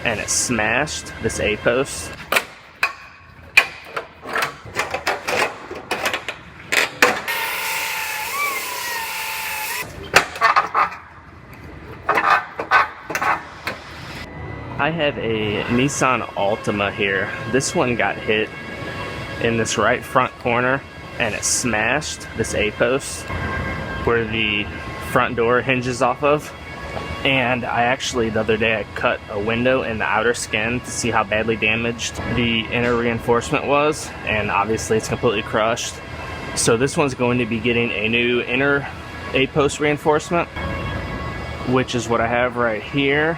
and it smashed this A-post. I have a Nissan Altima here. This one got hit in this right front corner and it smashed this A-post where the front door hinges off of. And I actually, the other day, I cut a window in the outer skin to see how badly damaged the inner reinforcement was, and obviously it's completely crushed. So this one's going to be getting a new inner A-post reinforcement, which is what I have right here,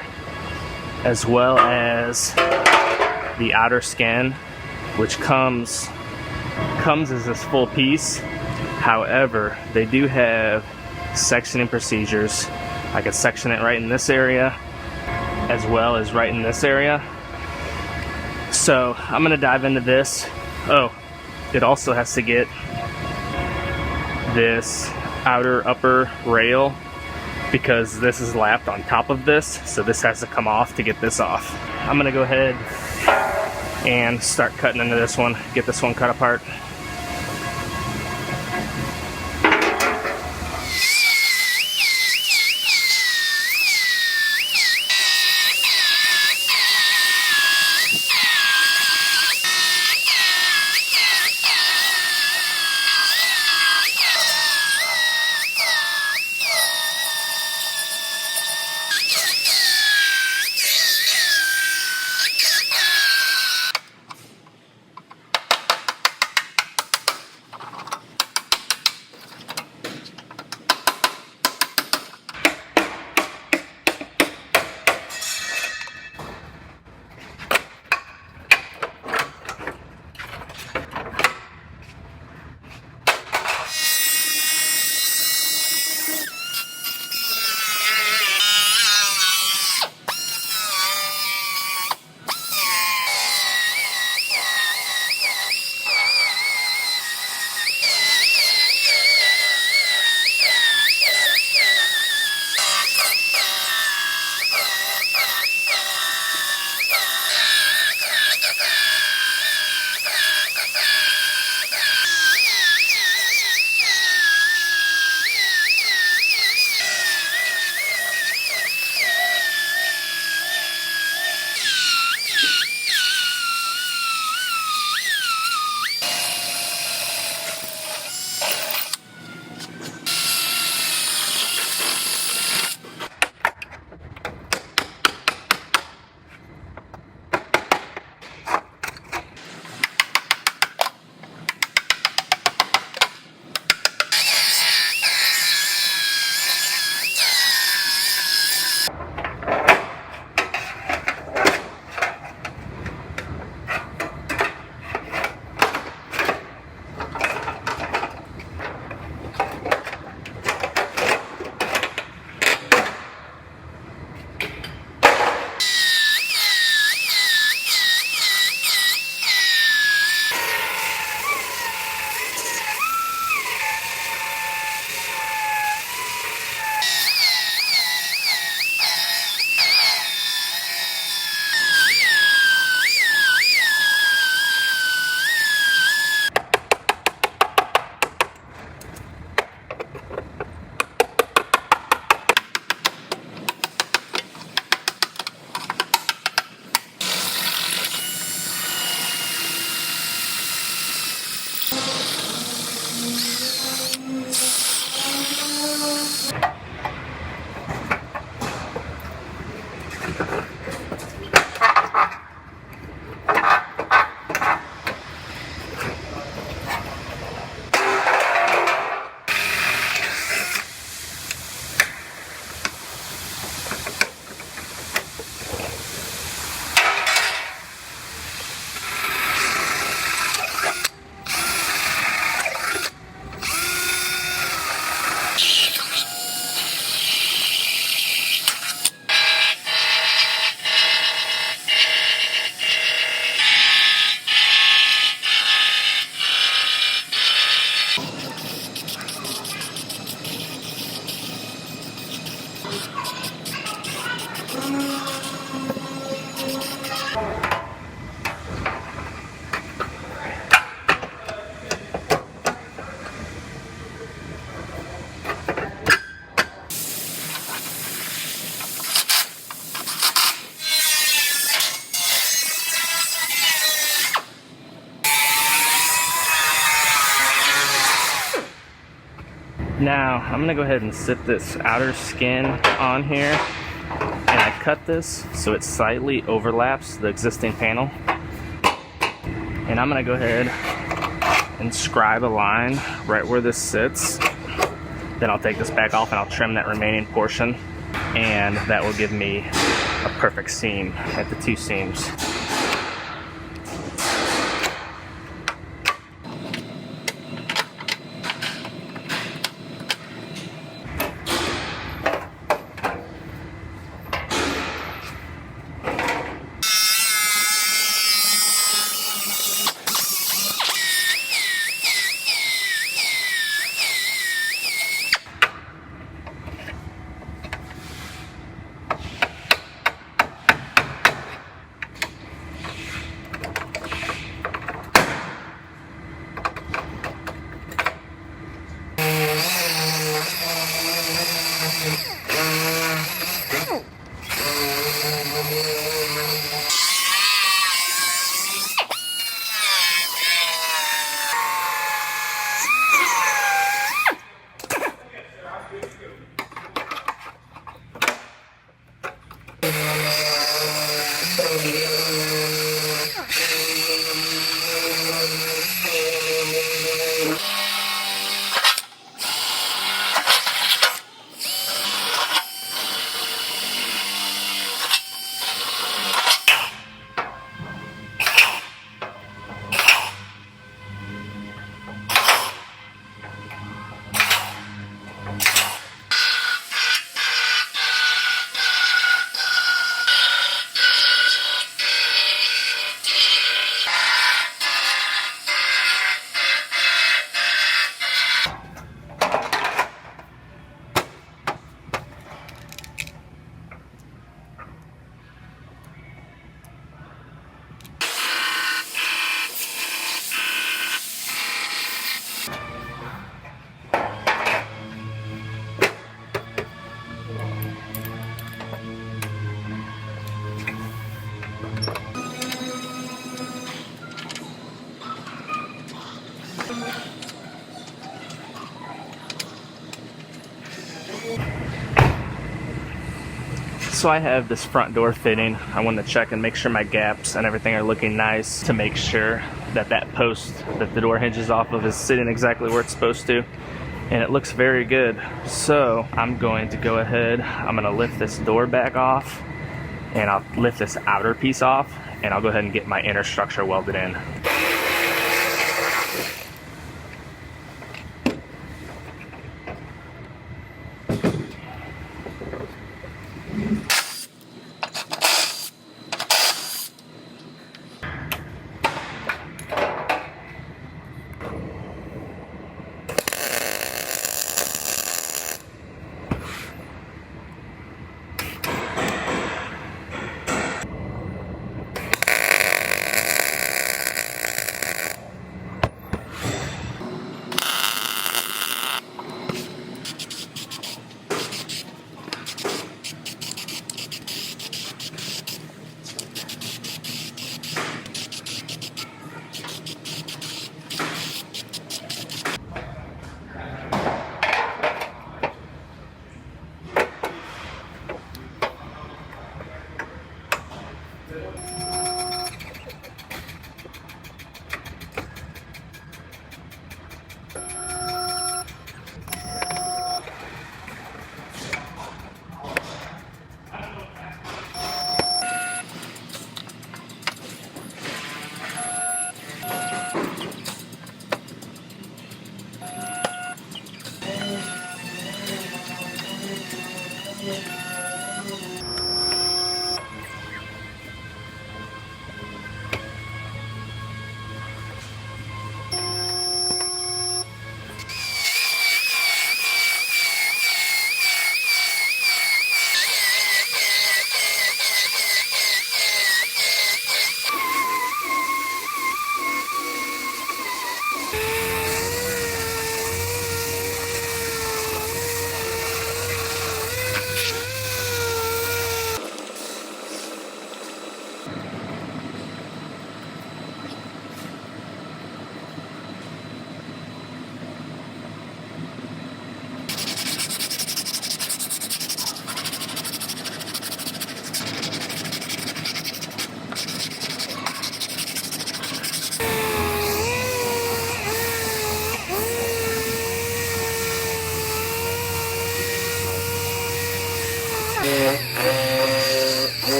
as well as the outer skin, which comes as this full piece. However, they do have sectioning procedures. I could section it right in this area as well as right in this area. So I'm gonna dive into this. Oh, it also has to get this outer upper rail because this is lapped on top of this, so this has to come off to get this off. I'm gonna go ahead and start cutting into this one, get this one cut apart. Now I'm gonna go ahead and sit this outer skin on here, and I cut this so it slightly overlaps the existing panel. And I'm gonna go ahead and scribe a line right where this sits. Then I'll take this back off and I'll trim that remaining portion, and that will give me a perfect seam at the two seams. So I have this front door fitting. I want to check and make sure my gaps and everything are looking nice, to make sure that that post that the door hinges off of is sitting exactly where it's supposed to. And it looks very good. So I'm going to go ahead, I'm going to lift this door back off, and I'll lift this outer piece off, and I'll go ahead and get my inner structure welded in.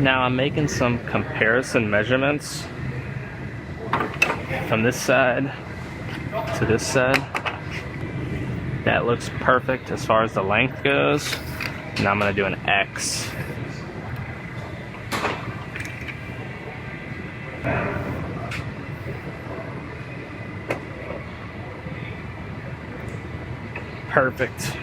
Now I'm making some comparison measurements from this side to this side. That looks perfect as far as the length goes. Now I'm going to do an X. Perfect.